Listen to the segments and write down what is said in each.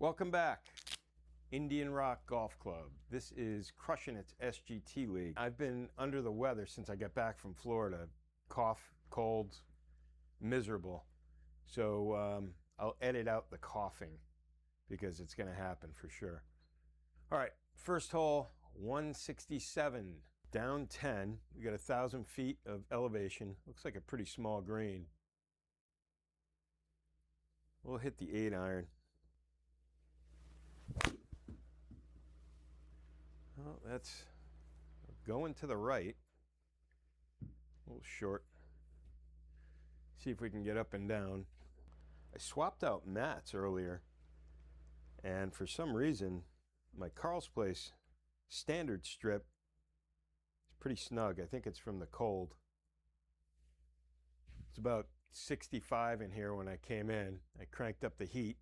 Welcome back. Indian Rock Golf Club. This is crushing its SGT League. I've been under the weather since I got back from Florida. Cough, cold, miserable. So I'll edit out the coughing because it's going to happen for sure. All right, first hole, 167, down 10. We got 1,000 feet of elevation. Looks like a pretty small green. We'll hit the 8-iron. Well, that's going to the right. A little short. See if we can get up and down. I swapped out mats earlier, and for some reason, my Carl's Place standard strip is pretty snug. I think it's from the cold. It's about 65 in here when I came in. I cranked up the heat.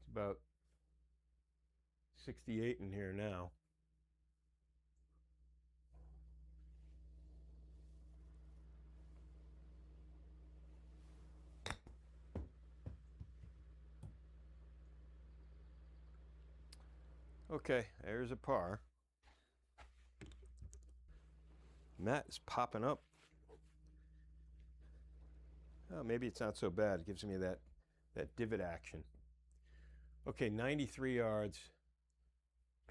It's about 68 in here now. Okay, there's a par. Mat is popping up. Oh, maybe it's not so bad. It gives me that divot action. Okay, 93 yards.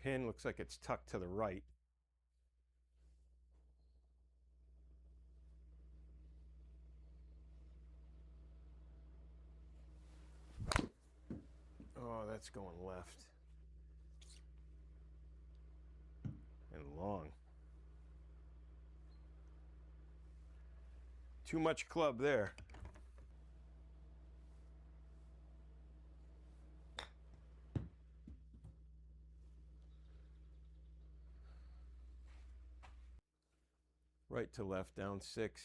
Pin looks like it's tucked to the right. Oh, that's going left. And long. Too much club there. Right to left, down 6.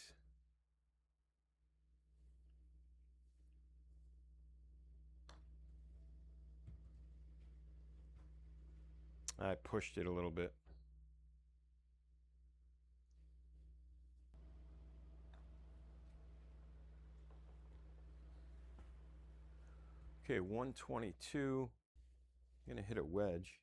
I pushed it a little bit. Okay, 122. I'm gonna hit a wedge.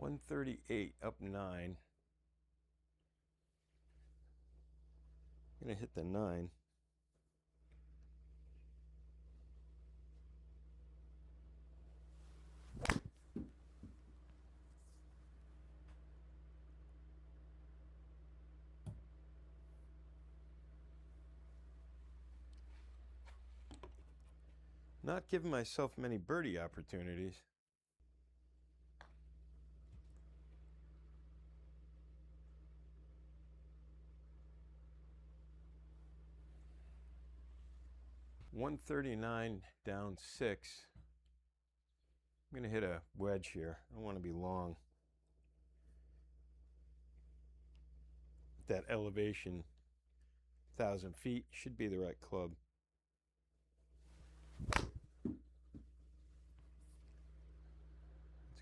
.138 up 9. I'm gonna hit the 9. Not giving myself many birdie opportunities. .139 down 6. I'm going to hit a wedge here. I don't want to be long. That elevation, 1,000 feet, should be the right club. It's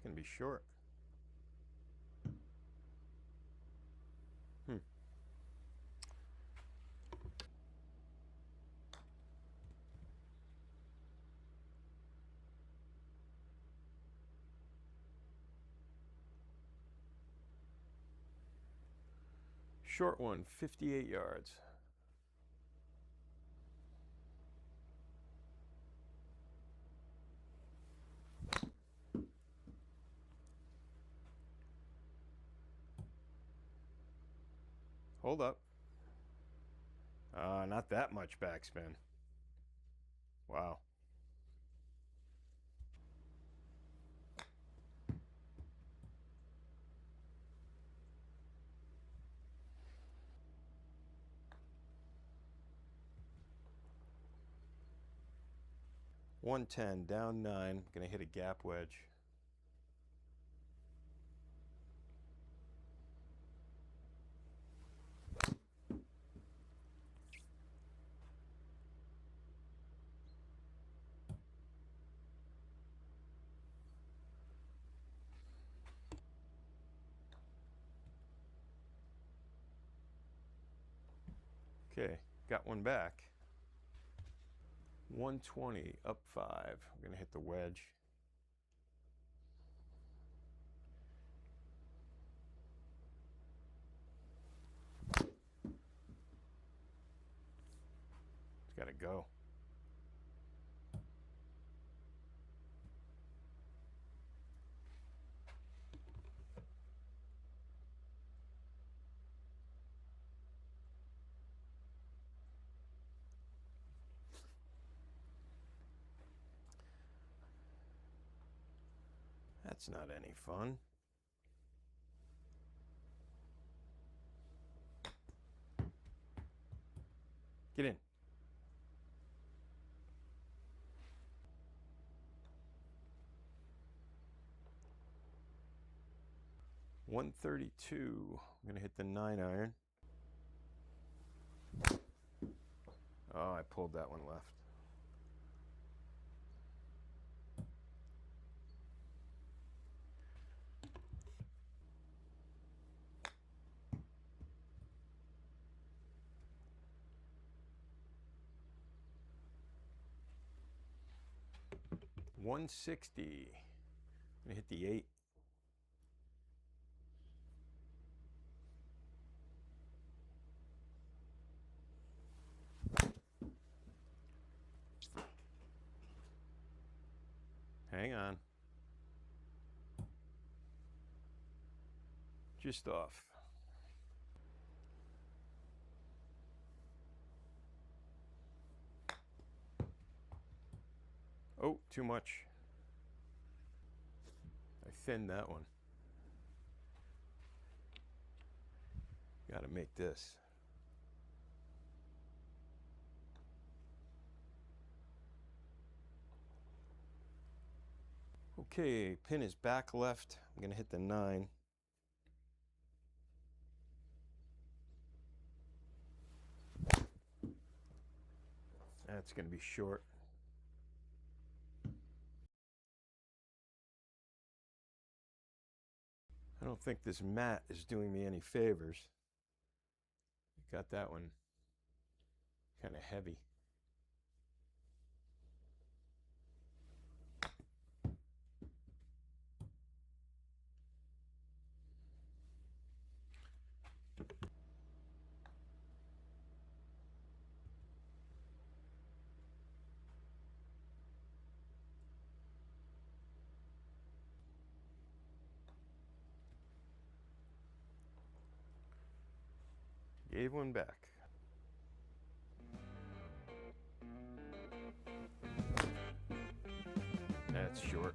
going to be short. Short one, 58 yards. Hold up. Not that much backspin. Wow. .110 down 9. Gonna hit a gap wedge. Okay, got one back. 120, up 5. I'm going to hit the wedge. It's got to go. That's not any fun. Get in. $132. I'm going to hit the 9-iron. Oh, I pulled that one left. $160. I'm going to hit the 8. Hang on. Just off. Oh, too much. I thinned that one. Got to make this. Okay, pin is back left. I'm going to hit the 9. That's going to be short. I don't think this mat is doing me any favors. Got that one kind of heavy. Gave one back. That's short.